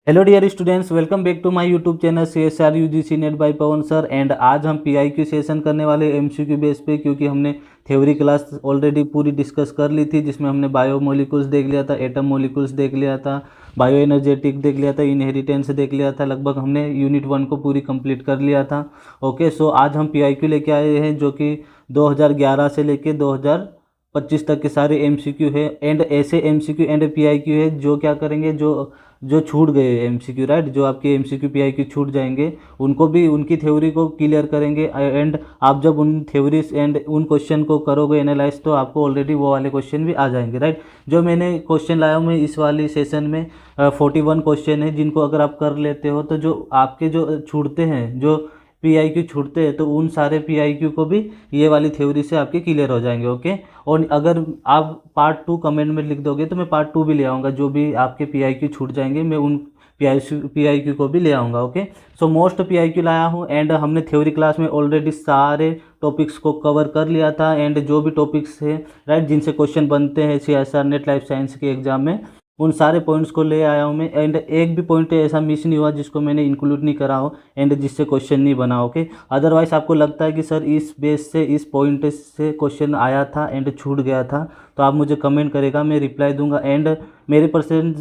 Hello dear students, welcome back to my YouTube channel CSR UGC net by Pawan sir. And आज हम PIQ session करने वाले MCQ base पे, क्योंकि हमने थ्योरी क्लास ऑलरेडी पूरी डिस्कस कर ली थी, जिसमें हमने बायो मोलिकुल्स देख लिया था, एटम मोलिकुल्स देख लिया था, बायो एनर्जेटिक देख लिया था, इनहेरिटेंस देख लिया था। लगभग हमने यूनिट 1 को पूरी कंप्लीट कर लिया था। ओके, सो आज हम PIQ लेके आए हैं, जो कि 2011 से लेके 2025 तक के सारे MCQ है। एंड ऐसे MCQ एंड PIQ है जो क्या करेंगे, जो जो छूट गए MCQ, राइट, जो आपके MCQ PIQ छूट जाएंगे, उनको भी उनकी थ्योरी को क्लियर करेंगे। एंड आप जब उन थ्योरीज एंड उन क्वेश्चन को करोगे एनालाइज, तो आपको ऑलरेडी वो वाले क्वेश्चन भी आ जाएंगे, राइट। जो मैंने क्वेश्चन लाया हूँ मैं इस वाली सेशन में 41 क्वेश्चन है, जिनको अगर आप कर लेते हो तो जो आपके जो छूटते हैं, जो PIQ छूटते हैं, तो उन सारे PIQ को भी ये वाली थ्योरी से आपके क्लियर हो जाएंगे। ओके, और अगर आप पार्ट 2 कमेंट में लिख दोगे तो मैं पार्ट 2 भी ले आऊँगा। जो भी आपके PIQ छूट जाएंगे मैं उन PIQ को भी ले आऊँगा। ओके, सो मोस्ट PIQ लाया हूँ। एंड हमने थ्योरी क्लास में ऑलरेडी सारे टॉपिक्स को कवर कर लिया था। एंड जो भी टॉपिक्स है, राइट, जिनसे क्वेश्चन बनते हैं CSR नेट लाइफ साइंस के एग्जाम में, उन सारे पॉइंट्स को ले आया हूँ मैं। एंड एक भी पॉइंट ऐसा मिस नहीं हुआ जिसको मैंने इंक्लूड नहीं करा हो एंड जिससे क्वेश्चन नहीं बना। ओके, अदरवाइज आपको लगता है कि सर इस बेस से, इस पॉइंट से क्वेश्चन आया था एंड छूट गया था, तो आप मुझे कमेंट करेगा, मैं रिप्लाई दूंगा। एंड मेरे परसेंट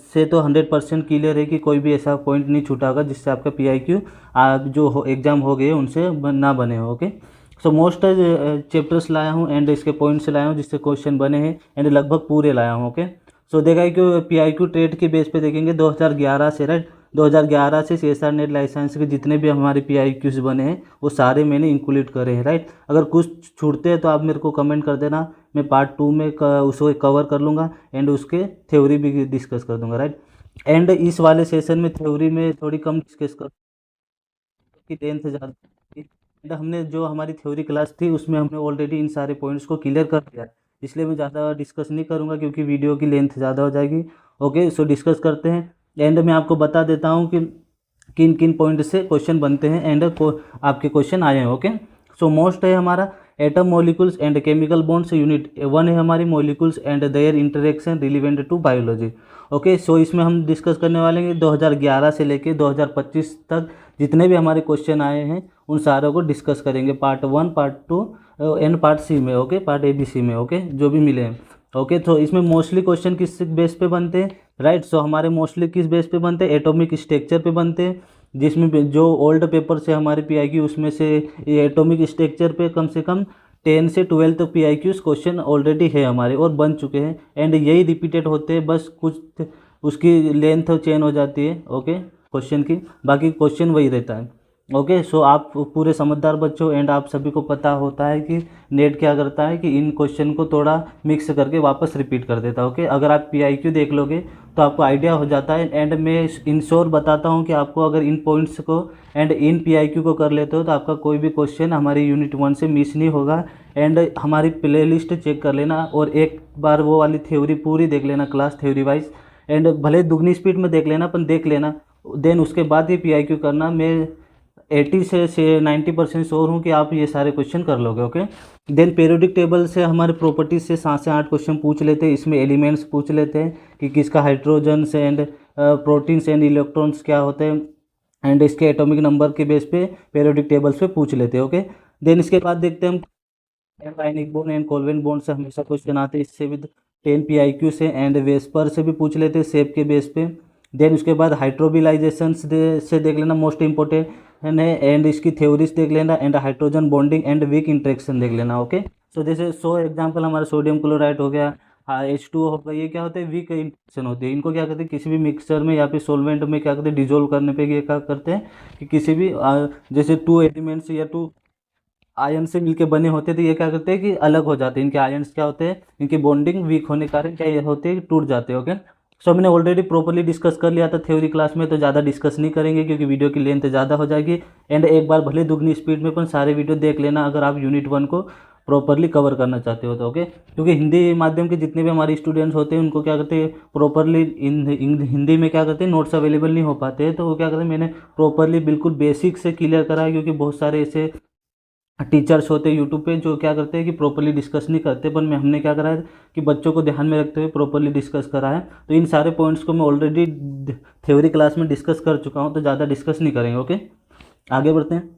से तो 100% क्लियर है कि कोई भी ऐसा पॉइंट नहीं छूटा होगा जिससे आपका PIQ जो एग्ज़ाम हो गए उनसे ना बने हो। ओके, सो मोस्ट चैप्टर्स लाया हूँ एंड इसके पॉइंट्स लाया हूँ जिससे क्वेश्चन बने हैं, एंड लगभग पूरे लाया हूँ। ओके, सो देखा कि PIQ ट्रेड के बेस पे देखेंगे 2011 से, राइट, 2011 से CSR नेट लाइसेंस के जितने भी हमारे PIQs बने हैं वो सारे मैंने इंक्लूड करे हैं, राइट। अगर कुछ छूटते हैं तो आप मेरे को कमेंट कर देना, मैं पार्ट 2 में उसको कवर कर लूँगा एंड उसके थ्योरी भी डिस्कस कर दूँगा, राइट। एंड इस वाले सेशन में थ्योरी में थोड़ी कम डिस्कस कर की लेंथ ज़्यादा थी। एंड हमने जो हमारी थ्योरी क्लास थी उसमें हमने ऑलरेडी इन सारे पॉइंट्स को क्लियर कर दिया है, इसलिए मैं ज़्यादा डिस्कस नहीं करूँगा क्योंकि वीडियो की लेंथ ज़्यादा हो जाएगी। ओके, सो डिस्कस करते हैं। एंड मैं आपको बता देता हूँ कि किन किन पॉइंट से क्वेश्चन बनते हैं एंड आपके क्वेश्चन आए हैं। ओके, सो मोस्ट है हमारा atom molecules and chemical bonds, unit 1 है हमारी molecules and their interaction relevant to biology. Okay, so इसमें हम डिस्कस करने वाले हैं 2011 से लेके 2025 तक जितने भी हमारे क्वेश्चन आए हैं उन सारों को डिस्कस करेंगे, part 1, part 2 and part C में। ओके, पार्ट ABC में। ओके, जो भी मिले हैं। ओके, तो इसमें मोस्टली क्वेश्चन किस बेस पे बनते हैं, राइट। सो हमारे मोस्टली किस बेस पे बनते हैं, एटॉमिक स्ट्रक्चर पे बनते हैं, जिसमें जो ओल्ड पेपर से हमारे PIQ उसमें से ये एटॉमिक स्ट्रक्चर पे कम से कम 10 से 12 तो PIQs क्वेश्चन ऑलरेडी है हमारे और बन चुके हैं। एंड यही रिपीटेड होते हैं, बस कुछ उसकी लेंथ चेंज हो जाती है। ओके, क्वेश्चन की, बाकी क्वेश्चन वही रहता है। ओके, सो आप पूरे समझदार बच्चों एंड आप सभी को पता होता है कि नेट क्या करता है कि इन क्वेश्चन को थोड़ा मिक्स करके वापस रिपीट कर देता है। ओके, अगर आप PIQ देख लोगे तो आपको आइडिया हो जाता है। एंड मैं इंश्योर बताता हूँ कि आपको अगर इन पॉइंट्स को एंड इन PIQ को कर लेते हो तो आपका कोई भी क्वेश्चन हमारी यूनिट 1 से मिस नहीं होगा। एंड हमारी प्लेलिस्ट चेक कर लेना और एक बार वो वाली थ्योरी पूरी देख लेना, क्लास थ्योरी वाइज। एंड भले दुगनी स्पीड में देख लेना, पर देख लेना, देन उसके बाद ही PIQ करना। मैं 80 से 90% श्योर हूँ कि आप ये सारे क्वेश्चन कर लोगे। ओके, देन पीरियोडिक टेबल से हमारे प्रॉपर्टीज से 7 से 8 क्वेश्चन पूछ लेते हैं। इसमें एलिमेंट्स पूछ लेते हैं कि किसका hydrogens and proteins and electrons क्या होते हैं, एंड इसके एटॉमिक नंबर के बेस पे पीरियोडिक टेबल्स पे पूछ लेते हैं। ओके, देन इसके बाद देखते हैं हम ionic bond and covalent bond से हमेशा क्वेश्चन आते हैं, इससे भी 10 PIQ से। एंड वेस्पर से भी पूछ लेते हैं शेप के बेस पे। देन उसके बाद हाइड्रोबिलाइजेशन से देख लेना, मोस्ट इंपॉर्टेंट है। एंड इसकी थ्योरीज देख लेना and hydrogen bonding and weak interaction देख लेना। ओके, सो जैसे एग्जाम्पल हमारा सोडियम क्लोराइड हो गया, H2O हो गया, ये क्या होते हैं, वीक इंटरेक्शन होती है। इनको क्या करते हैं, किसी भी मिक्सचर में या फिर सोलवेंट में क्या करते हैं, डिजोल्व करने पे ये क्या करते हैं कि किसी भी जैसे 2 एलिमेंट्स या 2 आयन से मिलके बने होते हैं, तो ये क्या करते हैं कि अलग हो जाते हैं। इनके आयन्स क्या होते हैं, इनकी बॉन्डिंग वीक होने के कारण क्या ये होते हैं, टूट जाते हैं। ओके, सो हमने ऑलरेडी प्रॉपर्ली डिस्कस कर लिया था थ्योरी क्लास में, तो ज़्यादा डिस्कस नहीं करेंगे क्योंकि वीडियो की लेंथ ज़्यादा हो जाएगी। एंड एक बार भले दुगनी स्पीड में पर सारे वीडियो देख लेना अगर आप यूनिट 1 को प्रॉपरली कवर करना चाहते हो तो। ओके, क्योंकि हिंदी माध्यम के जितने भी हमारे स्टूडेंट्स होते हैं उनको क्या करते हैं, प्रॉपरली हिंदी में क्या करते हैं, नोट्स अवेलेबल नहीं हो पाते हैं, तो वो क्या करते हैं, मैंने प्रॉपरली बिल्कुल बेसिक से क्लियर करा है, क्योंकि बहुत सारे ऐसे टीचर्स होते हैं यूट्यूब पे जो क्या करते हैं कि प्रॉपर्ली डिस्कस नहीं करते, पर मैं हमने क्या करा है कि बच्चों को ध्यान में रखते हुए प्रॉपर्ली डिस्कस करा है। तो इन सारे पॉइंट्स को मैं ऑलरेडी थ्योरी क्लास में डिस्कस कर चुका हूँ, तो ज़्यादा डिस्कस नहीं करेंगे। ओके, आगे बढ़ते हैं।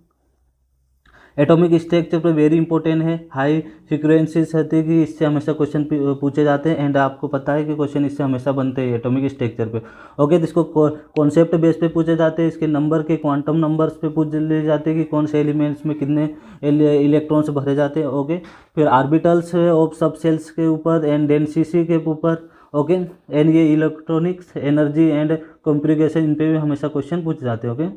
एटॉमिक स्ट्रक्चर पर वेरी इंपॉर्टेंट है, हाई फ्रिक्वेंसीज होती है कि इससे हमेशा क्वेश्चन पूछे जाते हैं, एंड आपको पता है कि क्वेश्चन इससे हमेशा बनते हैं एटॉमिक स्ट्रक्चर पे। ओके, तो इसको कॉन्सेप्ट बेस पे पूछे जाते हैं, इसके नंबर के क्वांटम नंबर्स पे पूछ लिए जाते हैं कि कौन से एलिमेंट्स में कितने इलेक्ट्रॉन्स भरे जाते हैं। ओके, फिर आर्बिटल्स ऑफ सब सेल्स के ऊपर एंड डेंसिटी के ऊपर। ओके, एंड ये इलेक्ट्रॉनिक्स एनर्जी एंड कॉन्फ़िगरेशन, इन पे भी हमेशा क्वेश्चन पूछे जाते हैं। ओके,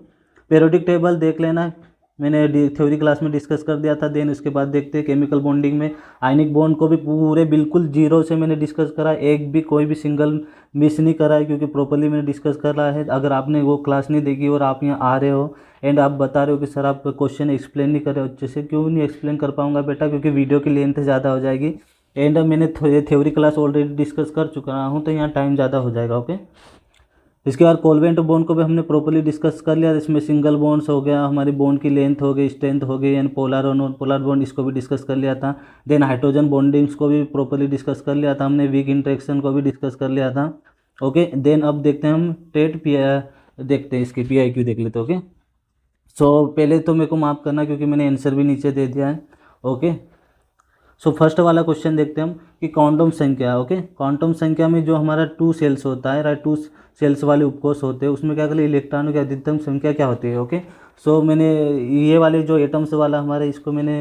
पीरियोडिक टेबल देख लेना, मैंने थ्योरी क्लास में डिस्कस कर दिया था। देन उसके बाद देखते हैं केमिकल बॉन्डिंग में आयनिक बॉन्ड को भी पूरे बिल्कुल जीरो से मैंने डिस्कस करा, एक भी कोई भी सिंगल मिस नहीं करा है, क्योंकि प्रॉपर्ली मैंने डिस्कस कर रहा है। अगर आपने वो क्लास नहीं देखी और आप यहाँ आ रहे हो एंड आप बता रहे हो कि सर आप क्वेश्चन एक्सप्लेन नहीं कर रहे हो अच्छे से, क्यों नहीं एक्सप्लेन कर पाऊंगा बेटा, क्योंकि वीडियो की लेंथ ज़्यादा हो जाएगी, एंड मैंने थ्योरी क्लास ऑलरेडी डिस्कस कर चुका हूँ, तो यहाँ टाइम ज़्यादा हो जाएगा। ओके, इसके बाद कोलवेंट बॉन्ड को भी हमने प्रॉपर्ली डिस्कस कर लिया। इसमें सिंगल बॉन्ड्स हो गया, हमारी बॉन्ड की लेंथ हो गई, स्ट्रेंथ हो गई, एंड पोलर और नॉन पोलर बॉन्ड, इसको भी डिस्कस कर लिया था। देन हाइड्रोजन बॉन्डिंग्स को भी प्रॉपर्ली डिस्कस कर लिया था हमने, वीक इंटरेक्शन को भी डिस्कस कर लिया था। ओके, देन अब देखते हैं हम टेट पी, देखते हैं इसकी PIQ देख लेते हैं। ओके, सो पहले तो मेरे को माफ़ करना क्योंकि मैंने आंसर भी नीचे दे दिया है। ओके, सो फर्स्ट वाला क्वेश्चन देखते हैं हम कि क्वांटम संख्या। ओके, क्वांटम संख्या में जो हमारा 2 सेल्स होता है, राइट, 2 सेल्स वाले उपकोष होते हैं, उसमें क्या करें, इलेक्ट्रॉनों की अधिकतम संख्या क्या होती है। ओके, सो मैंने ये वाले जो एटम्स वाला हमारे, इसको मैंने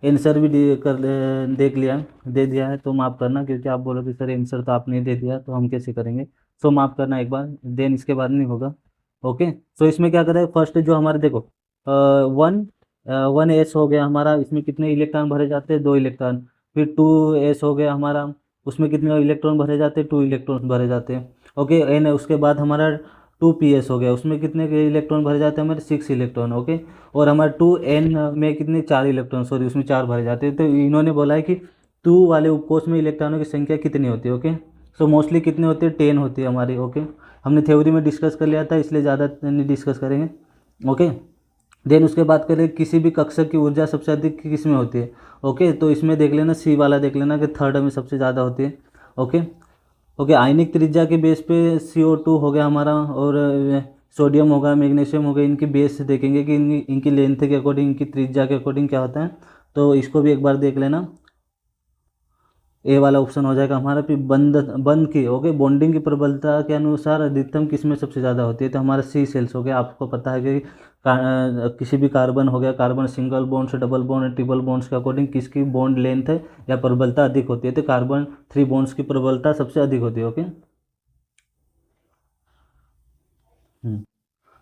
आंसर भी देख लिया, दे दिया है, तो माफ़ करना क्योंकि आप बोलोगे सर आंसर तो आपने दे दिया तो हम कैसे करेंगे। सो माफ़ करना एक बार, देन इसके बाद नहीं होगा। ओके, सो इसमें क्या करें, फर्स्ट जो हमारे देखो 1s हो गया हमारा, इसमें कितने इलेक्ट्रॉन भरे जाते हैं, 2 इलेक्ट्रॉन। फिर 2s हो गया हमारा, उसमें कितने इलेक्ट्रॉन भरे जाते हैं, 2 इलेक्ट्रॉन भरे जाते हैं। ओके, एन उसके बाद हमारा 2ps हो गया, उसमें कितने के इलेक्ट्रॉन भरे जाते हैं, हमारे 6 इलेक्ट्रॉन। ओके, और हमारे 2n में कितने, 4 इलेक्ट्रॉन, सॉरी उसमें 4 भरे जाते हैं। तो इन्होंने बोला है कि 2 वाले उपकोष में इलेक्ट्रॉनों की संख्या कितनी होती है। ओके, सो मोस्टली कितनी होती है, 10 होती है हमारी। ओके, हमने थ्योरी में डिस्कस कर लिया था, इसलिए ज़्यादा नहीं डिस्कस करेंगे। ओके, देन उसके बाद करें किसी भी कक्षक की ऊर्जा सबसे अधिक किस में होती है। ओके, तो इसमें देख लेना, सी वाला देख लेना कि थर्ड में सबसे ज़्यादा होती है। ओके, ओके, आयनिक त्रिज्या के बेस पे CO2 हो गया हमारा, और सोडियम होगा, मैग्नीशियम हो गया, इनकी बेस देखेंगे कि इनकी लेंथ के अकॉर्डिंग, इनकी त्रिज्या के अकॉर्डिंग क्या होता है, तो इसको भी एक बार देख लेना। ए वाला ऑप्शन हो जाएगा हमारा। फिर बंध की, ओके, बॉन्डिंग की प्रबलता के अनुसार अधिकतम किसमें सबसे ज़्यादा होती है, तो हमारा C सेल्स हो गया। आपको पता है कि किसी भी कार्बन हो गया, carbon single bonds, double bond, triple bonds के अकॉर्डिंग किसकी बॉन्ड लेंथ है या प्रबलता अधिक होती है, तो कार्बन 3 बॉन्ड्स की प्रबलता सबसे अधिक होती है। ओके,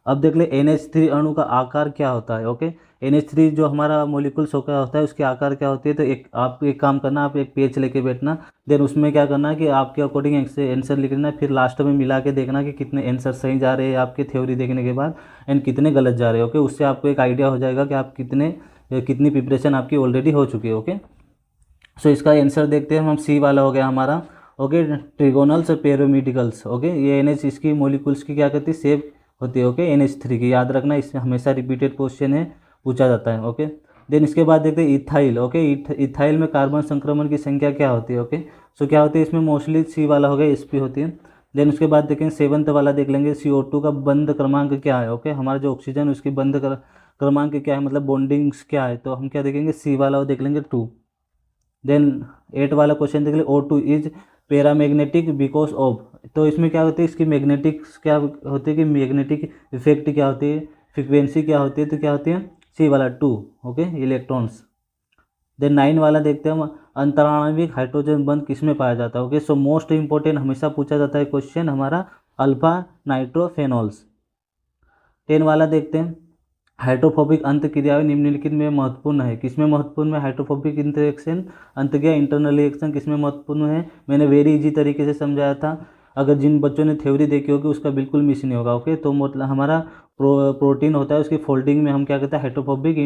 अब देख ले NH3 अणु का आकार क्या होता है। ओके, NH3 जो हमारा मोलिकुल्स होता है उसके आकार क्या होती है, तो एक आप एक काम करना, आप एक पेज लेके बैठना, देन उसमें क्या करना है कि आपके अकॉर्डिंग आंसर लिख लेना, फिर लास्ट में मिला के देखना कि कितने आंसर सही जा रहे हैं आपके थ्योरी देखने के बाद, एंड कितने गलत जा रहे हैं। ओके, उससे आपको एक आइडिया हो जाएगा कि आप कितनी प्रिपरेशन आपकी ऑलरेडी हो चुकी है। ओके, सो इसका आंसर देखते हैं हम। C वाला हो गया हमारा। ओके, ट्रिगोनल्स और पेरोमिडिकल्स। ओके, ये NH इसकी मोलिकुल्स की क्या करती है, शेप होती है। ओके, NH3 की याद रखना, इससे हमेशा रिपीटेड क्वेश्चन है, पूछा जाता है। ओके, देन इसके बाद देखते हैं इथाइल। ओके, इथाइल में कार्बन संक्रमण की संख्या क्या होती है। ओके, सो क्या होती है इसमें, मोस्टली C वाला हो गया, SP होती है। देन उसके बाद देखेंगे 7th वाला देख लेंगे, CO2 का बंध क्रमांक क्या है। ओके, हमारा जो ऑक्सीजन उसकी बंध क्रमांक क्या है, मतलब बॉन्डिंग्स क्या है, तो हम क्या देखेंगे, C वाला वो देख लेंगे 2। देन 8 वाला क्वेश्चन देख ले, O2 is paramagnetic because of, तो इसमें क्या होती है, इसकी मैग्नेटिक्स क्या होती है, कि मैग्नेटिक इफेक्ट क्या होती है, फ्रिक्वेंसी क्या होती है, तो क्या होती है C वाला 2। Okay, electrons. देन 9 वाला देखते हैं हम, अंतराणविक हाइड्रोजन बंध किस में पाया जाता है। ओके, सो मोस्ट इंपॉर्टेंट हमेशा पूछा जाता है क्वेश्चन हमारा, अल्फा नाइट्रोफेनॉल्स। 10 वाला देखते हैं, हाइड्रोफोबिक अंत क्रियाएं निम्नलिखित में महत्वपूर्ण है, किसमें महत्वपूर्ण है, हाइड्रोफोबिक इंटरेक्शन अंत क्रिया, इंटरनल रिएक्शन किसमें महत्वपूर्ण है, मैंने वेरी इजी तरीके से समझाया था। अगर जिन बच्चों ने थ्योरी देखी होगी उसका बिल्कुल मिस नहीं होगा। ओके, तो मतलब हमारा प्रोटीन होता है, उसकी फोल्डिंग में हम क्या करते हैं, हाइड्रोफोबिक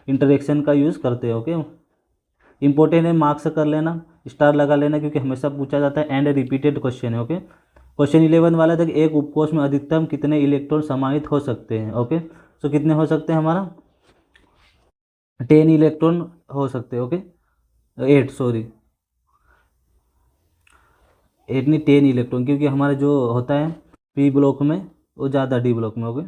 इंटरेक्शन का यूज़ करते हैं। ओके, इंपॉर्टेंट है, मार्क्स कर लेना, स्टार लगा लेना, क्योंकि हमेशा पूछा जाता है एंड रिपीटेड क्वेश्चन है। ओके, क्वेश्चन 11 वाला तक, एक उपकोष में अधिकतम कितने इलेक्ट्रॉन समाहित हो सकते हैं। ओके, सो कितने हो सकते हैं हमारा, 10 इलेक्ट्रॉन हो सकते हैं। ओके, 8, सॉरी, 8 नहीं 10 इलेक्ट्रॉन, क्योंकि हमारा जो होता है पी ब्लॉक में वो ज़्यादा डी ब्लॉक में। ओके,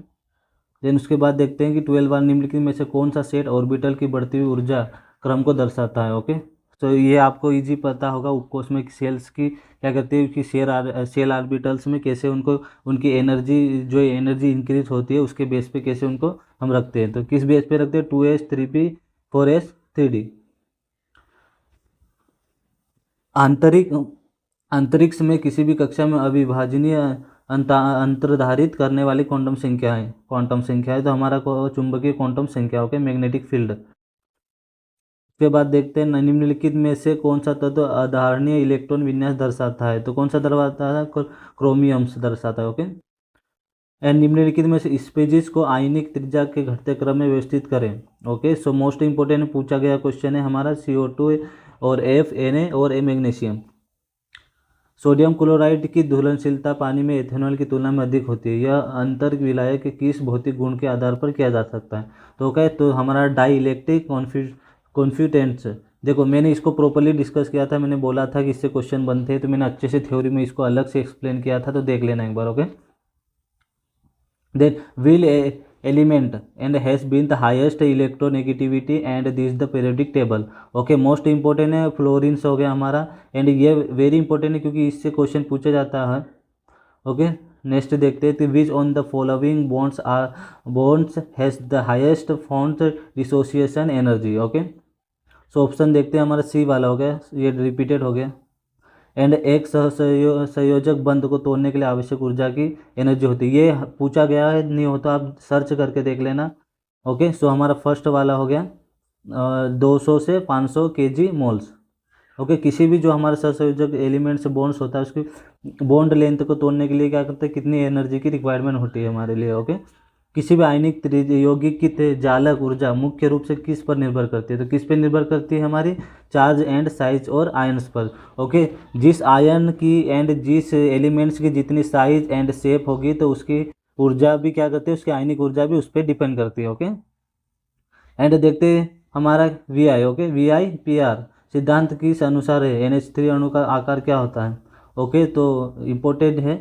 देन उसके बाद देखते हैं कि 12 बार निम्नलिखित में से कौन सा सेट ऑर्बिटल की बढ़ती हुई ऊर्जा क्रम को दर्शाता है। ओके, तो ये आपको इजी पता होगा उसमें सेल्स की क्या करती है कि सेल ऑर्बिटल्स में कैसे उनको उनकी एनर्जी जो एनर्जी इंक्रीज होती है उसके बेस पे कैसे उनको हम रखते हैं। तो किस बेस पे रखते हैं? 2s 3p 4s 3d। आंतरिक अंतरिक्ष में किसी भी कक्षा में अविभाजनीय अंतर्धारित करने वाली क्वांटम संख्या है तो हमारा चुंबकीय क्वांटम संख्या हो गया मैग्नेटिक फील्ड। उसके बाद देखते हैं निम्नलिखित में से कौन सा तत्व अधारणीय इलेक्ट्रॉन विन्यास दर्शाता है। तो कौन सा दर्शाता है? क्रोमियम से दर्शाता है। ओके, एंड निम्नलिखित में से स्पीशीज को आयनिक त्रिज्या के घटते क्रम में व्यवस्थित करें। ओके, सो मोस्ट इंपोर्टेंट पूछा गया क्वेश्चन है हमारा CO2 और Na और मैग्नीशियम। सोडियम क्लोराइड की घुलनशीलता पानी में एथेनॉल की तुलना में अधिक होती है। यह अंतर विलायक के किस भौतिक गुण के आधार पर किया जा सकता है? तो क्या है? तो हमारा डाई इलेक्ट्रिक कॉन्फ्यूटेंस। देखो मैंने इसको प्रॉपर्ली डिस्कस किया था, मैंने बोला था कि इससे क्वेश्चन बनते हैं, तो मैंने अच्छे से थ्योरी में इसको अलग से एक्सप्लेन किया था, तो देख लेना एक बार। Okay, then will element and has been the highest electronegativity and this is the periodic table। Okay, most important है फ्लोरीन्स हो गया हमारा, एंड ये वेरी इंपॉर्टेंट है क्योंकि इससे क्वेश्चन पूछा जाता है। ओके, नेक्स्ट देखते हैं which on the following bonds has the highest bond dissociation energy. Okay, so option देखते हैं, हमारा सी वाला हो गया, ये रिपीटेड हो गया। एंड एक संयोजक बंध को तोड़ने के लिए आवश्यक ऊर्जा की एनर्जी होती है। ये पूछा गया है, नहीं हो तो आप सर्च करके देख लेना। ओके, सो हमारा फर्स्ट वाला हो गया 200 से 500 kg मोल्स। ओके, किसी भी जो हमारे सहसंयोजक एलिमेंट से बॉन्ड्स होता है उसकी बॉन्ड लेंथ को तोड़ने के लिए क्या करते हैं, कितनी एनर्जी की रिक्वायरमेंट होती है हमारे लिए। ओके, किसी भी आयनिक यौगिक की चालक ऊर्जा मुख्य रूप से किस पर निर्भर करती है? तो किस पर निर्भर करती है? हमारी चार्ज एंड साइज और आयन्स पर। ओके, जिस आयन की एंड जिस एलिमेंट्स की जितनी साइज एंड शेप होगी तो उसकी ऊर्जा भी क्या करती है, उसकी आयनिक ऊर्जा भी उस पर डिपेंड करती है। ओके, एंड देखते हैं हमारा VI। ओके, VI/PR सिद्धांत किस अनुसार है? NH3 अणु का आकार क्या होता है? ओके, तो इम्पोर्टेंट है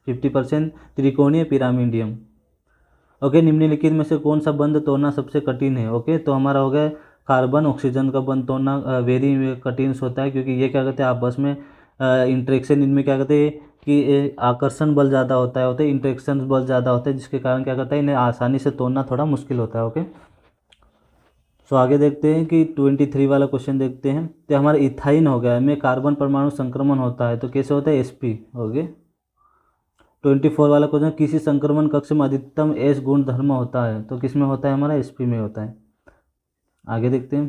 50% त्रिकोणीय पिरामिडियम। ओके, निम्नलिखित में से कौन सा बंध तोड़ना सबसे कठिन है? ओके, तो हमारा हो गया कार्बन ऑक्सीजन का बंध तोड़ना वेरी कठिन होता है, क्योंकि ये क्या कहते हैं आपस में इंटरेक्शन, इनमें क्या कहते हैं कि आकर्षण बल ज़्यादा होता है इंटरेक्शन बल ज़्यादा होता है, जिसके कारण क्या कहता है इन्हें आसानी से तोड़ना थोड़ा मुश्किल होता है। ओके, सो आगे देखते हैं कि 23 वाला क्वेश्चन देखते हैं। तो हमारा इथाइन हो गया में कार्बन परमाणु संक्रमण होता है, तो कैसे होता है? SP। ओके, 24 वाला क्वेश्चन, किसी संक्रमण कक्ष में अधिकतम S गुण धर्म होता है, तो किस में होता है? हमारा SP में होता है। आगे देखते हैं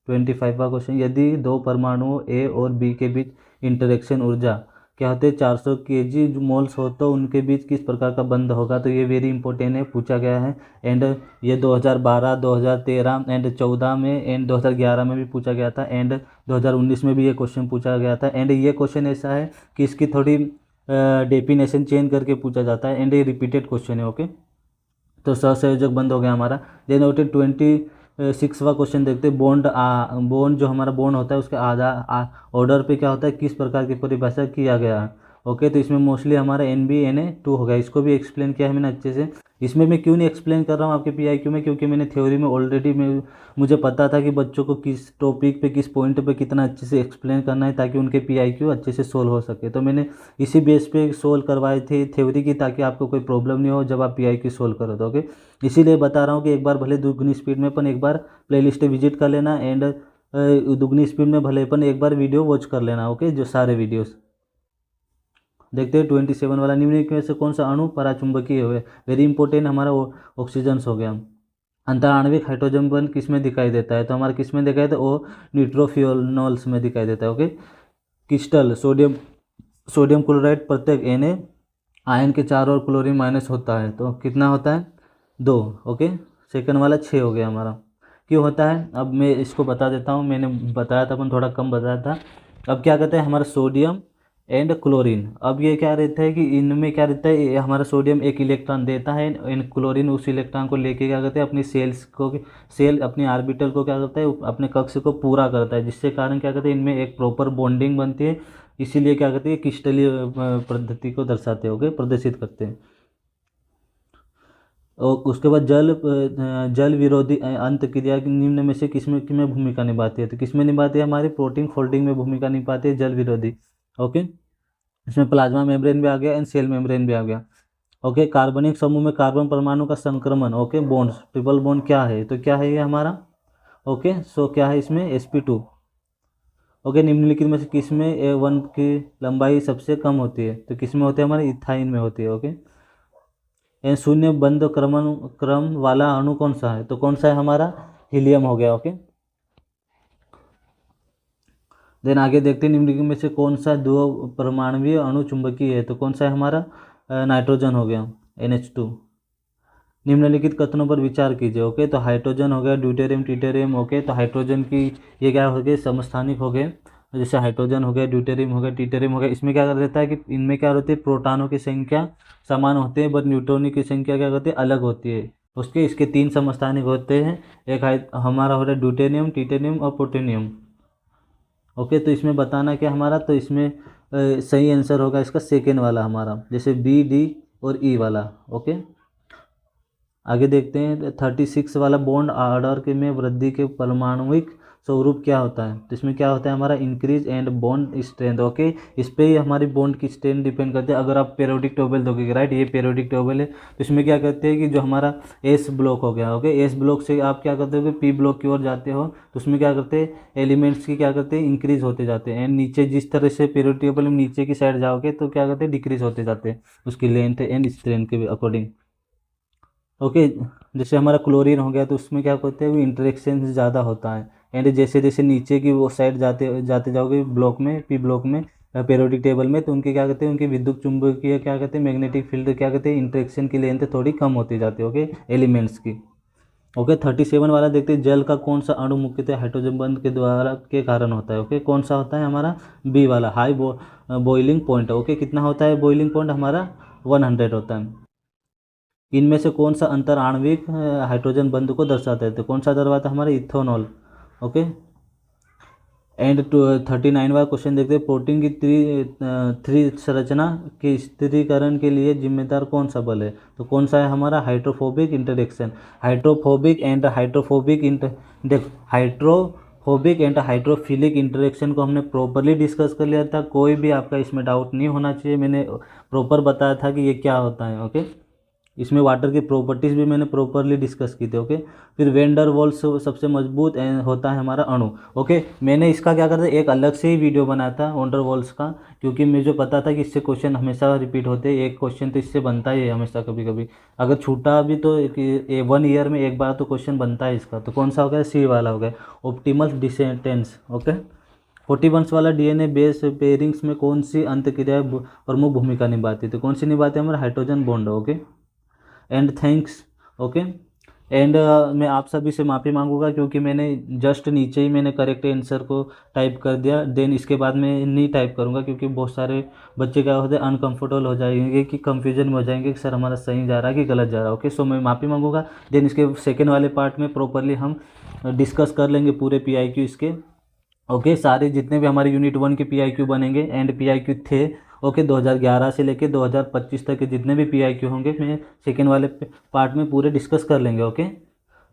25 का क्वेश्चन, यदि दो परमाणुओं A और B के बीच इंटरेक्शन ऊर्जा क्या होते हैं 400 kg मोल्स हो तो उनके बीच किस प्रकार का बंध होगा? तो ये वेरी इंपॉर्टेंट है, पूछा गया है। एंड ये 2012, 2013 एंड 14 में एंड 2011 में भी पूछा गया था, एंड 2019 में भी ये क्वेश्चन पूछा गया था। एंड ये क्वेश्चन ऐसा है कि इसकी थोड़ी डेफिनेशन चेंज करके पूछा जाता है, एंड ये रिपीटेड क्वेश्चन है। ओके, तो सहसंयोजक बंद हो गया हमारा। देन 26वां क्वेश्चन देखते हैं, बॉन्ड जो हमारा बॉन्ड होता है उसके ऑर्डर पे क्या होता है, किस प्रकार की परिभाषा किया गया है? ओके, तो इसमें मोस्टली हमारा NbNa2 हो गया, इसको भी एक्सप्लेन किया है मैंने अच्छे से। इसमें मैं क्यों नहीं एक्सप्लेन कर रहा हूँ आपके PIQ में, क्योंकि मैंने थ्योरी में ऑलरेडी मुझे पता था कि बच्चों को किस टॉपिक पे किस पॉइंट पे कितना अच्छे से एक्सप्लेन करना है ताकि उनके PIQ अच्छे से सोल्व हो सके। तो मैंने इसी बेस पे सोल्व करवाए थे थ्योरी की, ताकि आपको कोई प्रॉब्लम नहीं हो जब आप PIQ सोल्व करो। तो ओके, इसीलिए बता रहा हूँ कि एक बार भले दुगनी स्पीड में अपन एक बार प्लेलिस्ट विजिट कर लेना, एंड दुगनी स्पीड में भले अपन एक बार वीडियो वॉच कर लेना। ओके, जो सारे वीडियोस देखते हैं। 27 वाला, निम्नलिखित में से कौन सा अणु पराचुंबकीय है? वेरी इंपॉर्टेंट, हमारा ऑक्सीजन हो गया। अंतराण्विक हाइड्रोजन बंध किस में दिखाई देता है? तो हमारा किस में दिखाई देता है? वो न्यूट्रोफिनोल्स में दिखाई देता है। ओके, क्रिस्टल सोडियम क्लोराइड प्रत्येक Na आयन के चारों ओर क्लोरीन माइनस होता है, तो कितना होता है? 2। ओके, सेकंड वाला 6 हो गया हमारा। क्यों होता है अब मैं इसको बता देता हूँ, मैंने बताया था अपन थोड़ा कम बताया था। अब क्या कहते हैं, हमारा सोडियम एंड क्लोरीन। अब ये क्या रहता है कि इनमें क्या रहता है, ये हमारा सोडियम एक इलेक्ट्रॉन देता है एंड क्लोरीन उस इलेक्ट्रॉन को लेके क्या करते हैं अपनी सेल्स को, सेल अपनी आर्बिटल को क्या करता है अपने कक्ष को पूरा करता है, जिससे कारण क्या करते हैं इनमें एक प्रॉपर बॉन्डिंग बनती है। इसीलिए क्या करती है क्रिस्टलीय पद्धति को दर्शाते होगे प्रदर्शित करते हैं। और उसके बाद जल विरोधी अंत क्रिया निम्न में से किसमें भूमिका निभाती है, तो किसमें निभाती है, हमारी प्रोटीन फोल्डिंग में भूमिका निभाती है जल विरोधी। ओके, इसमें प्लाज्मा मेम्ब्रेन भी आ गया एंड सेल मेम्ब्रेन भी आ गया। ओके, कार्बनिक समूह में कार्बन परमाणु का संक्रमण। ओके, बॉन्ड्स, ट्रिपल बॉन्ड क्या है, तो क्या है ये हमारा। ओके, सो क्या है इसमें sp2। ओके, निम्नलिखित में से किसमें A1 की लंबाई सबसे कम होती है, तो किसमें होती है, हमारे इथाइन में होती है। ओके, शून्य बंध क्रम वाला अणु कौन सा है, तो कौन सा है हमारा, हीलियम हो गया। ओके, देन आगे देखते हैं निम्नलिखित में से कौन सा दो परमाणुवीय अणु चुंबकीय है, तो कौन सा है हमारा, नाइट्रोजन हो गया NH2। निम्नलिखित कथनों पर विचार कीजिए। ओके, तो हाइड्रोजन हो गया, ड्यूटेरियम ट्रिटेरियम। ओके, तो हाइड्रोजन की ये क्या हो गए, समस्थानिक हो गए, जैसे हाइड्रोजन हो गया, ड्यूटेरियम हो गया, ट्रिटेरियम हो गया। इसमें क्या कर रहता है कि इनमें क्या होती है, प्रोटॉनों की संख्या समान होते हैं बट न्यूट्रॉनों की संख्या क्या करती है, अलग होती है। उसके इसके 3 समस्थानिक होते हैं, एक हमारा हो रहा है ड्यूटेरियम, ट्रिटेरियम और प्लूटोनियम। ओके, तो इसमें बताना क्या हमारा, तो इसमें सही आंसर होगा इसका सेकेंड वाला हमारा, जैसे B, D और E वाला। ओके, आगे देखते हैं 36 वाला बॉन्ड ऑर्डर के में वृद्धि के परमाणुविक स्वरूप क्या होता है, तो इसमें क्या होता है हमारा increase and bond strength. Okay, इस पे ही हमारी बॉन्ड की स्ट्रेंथ डिपेंड करती है। अगर आप पेरियोडिक टेबल दोगे, राइट, ये पेरियोडिक टेबल है, तो इसमें क्या करते हैं कि जो हमारा एस ब्लॉक हो गया, ओके, एस ब्लॉक से आप क्या करते हो कि पी ब्लॉक की ओर जाते हो, तो उसमें क्या करते हैं एलिमेंट्स की क्या करते हैं इंक्रीज होते जाते हैं, एंड नीचे जिस तरह से पेरियोडिक टेबल में नीचे की साइड जाओगे तो क्या करते हैं डिक्रीज होते जाते हैं उसकी लेंथ एंड स्ट्रेंथ के अकॉर्डिंग। ओके, जैसे हमारा क्लोरीन हो गया तो उसमें क्या करते हैं वो इंटरेक्शन ज़्यादा होता है, एंड जैसे जैसे नीचे की वो साइड जाते जाते जाओगे ब्लॉक में, पी ब्लॉक में, पेरियोडिक टेबल में, तो उनके क्या कहते हैं उनकी विद्युत चुंबकीय क्या कहते हैं मैग्नेटिक फील्ड क्या कहते हैं इंटरेक्शन की लेंथ थोड़ी कम होती जाती है। ओके, एलिमेंट्स की। ओके, 37 वाला देखते हैं जल का कौन सा अणु मुख्यतः हाइड्रोजन बंध के द्वारा के कारण होता है। ओके, कौन सा होता है हमारा, बी वाला, हाई बॉइलिंग पॉइंट। ओके, कितना होता है बॉइलिंग पॉइंट हमारा 100 होता है। इनमें से कौन सा अंतर आणविक हाइड्रोजन बंध को दर्शाता है, तो कौन सा दर्शाता है हमारा इथेनॉल। ओके, एंड 39वां क्वेश्चन देखते हैं प्रोटीन की थ्री संरचना के स्थिरीकरण के लिए जिम्मेदार कौन सा बल है, तो कौन सा है हमारा hydrophobic interaction. Hydrophobic and hydrophilic interaction को हमने प्रॉपरली डिस्कस कर लिया था, कोई भी आपका इसमें डाउट नहीं होना चाहिए, मैंने प्रॉपर बताया था कि ये क्या होता है। ओके, इसमें वाटर की प्रॉपर्टीज़ भी मैंने प्रॉपरली डिस्कस की थी। ओके, फिर वेंडर वॉल्स सबसे मजबूत होता है हमारा अणु। ओके, मैंने इसका क्या करता एक अलग से ही वीडियो बनाया था वेंडर वॉल्स का, क्योंकि मुझे पता था कि इससे क्वेश्चन हमेशा रिपीट होते हैं, एक क्वेश्चन तो इससे बनता ही है हमेशा, कभी कभी अगर छूटा भी तो 1 ईयर में एक बार तो क्वेश्चन बनता है इसका। तो कौन सा हो गया, सी वाला हो गया, ऑप्टिमल डिसेंटेंस। ओके, 41 वाला डीएनए बेस पेयरिंग्स में कौन सी अंतक्रिया प्रमुख भूमिका निभाती है, तो कौन सी निभाती है हमारा hydrogen bond. Okay, and thanks. Okay, and मैं आप सभी से माफ़ी मांगूंगा क्योंकि मैंने जस्ट नीचे ही मैंने करेक्ट आंसर को टाइप कर दिया, देन इसके बाद मैं नहीं टाइप करूंगा क्योंकि बहुत सारे बच्चे क्या होते हैं अनकंफर्टेबल हो जाएंगे कि कंफ्यूजन में हो जाएंगे कि सर हमारा सही जा रहा है कि गलत जा रहा है। ओके, सो मैं माफ़ी मांगूंगा, देन इसके सेकेंड वाले पार्ट में प्रॉपरली हम डिस्कस कर लेंगे पूरे PIQ इसके। ओके, सारे जितने भी हमारे यूनिट 1 के PIQ बनेंगे एंड PIQ थे, ओके, 2011 से लेके 2025 तक के जितने भी PIQ होंगे मैं सेकेंड वाले पार्ट में पूरे डिस्कस कर लेंगे। ओके,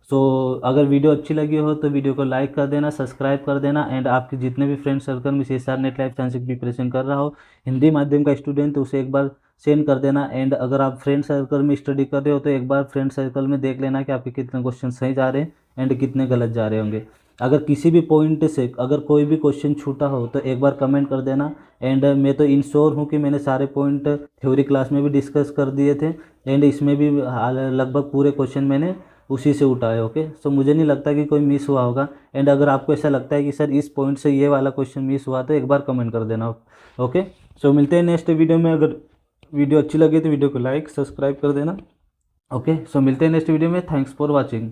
सो अगर वीडियो अच्छी लगी हो तो वीडियो को लाइक कर देना, सब्सक्राइब कर देना, एंड आपके जितने भी फ्रेंड सर्कल में CSR नेट लाइफ साइंस की प्रिपरेशन कर रहा हो हिंदी माध्यम का स्टूडेंट, तो उसे एक बार सेंड कर देना। एंड अगर आप फ्रेंड सर्कल में स्टडी कर रहे हो तो एक बार फ्रेंड सर्कल में देख लेना कि आपके कितने क्वेश्चन सही जा रहे हैं एंड कितने गलत जा रहे होंगे। अगर किसी भी पॉइंट से अगर कोई भी क्वेश्चन छूटा हो तो एक बार कमेंट कर देना, एंड मैं तो इंश्योर हूँ कि मैंने सारे पॉइंट थ्योरी क्लास में भी डिस्कस कर दिए थे, एंड इसमें भी लगभग पूरे क्वेश्चन मैंने उसी से उठाए। ओके, सो मुझे नहीं लगता कि कोई मिस हुआ होगा, एंड अगर आपको ऐसा लगता है कि सर इस पॉइंट से ये वाला क्वेश्चन मिस हुआ तो एक बार कमेंट कर देना। ओके, सो मिलते हैं नेक्स्ट वीडियो में। अगर वीडियो अच्छी लगी तो वीडियो को लाइक सब्सक्राइब कर देना। ओके, सो मिलते हैं नेक्स्ट वीडियो में। Thanks for watching.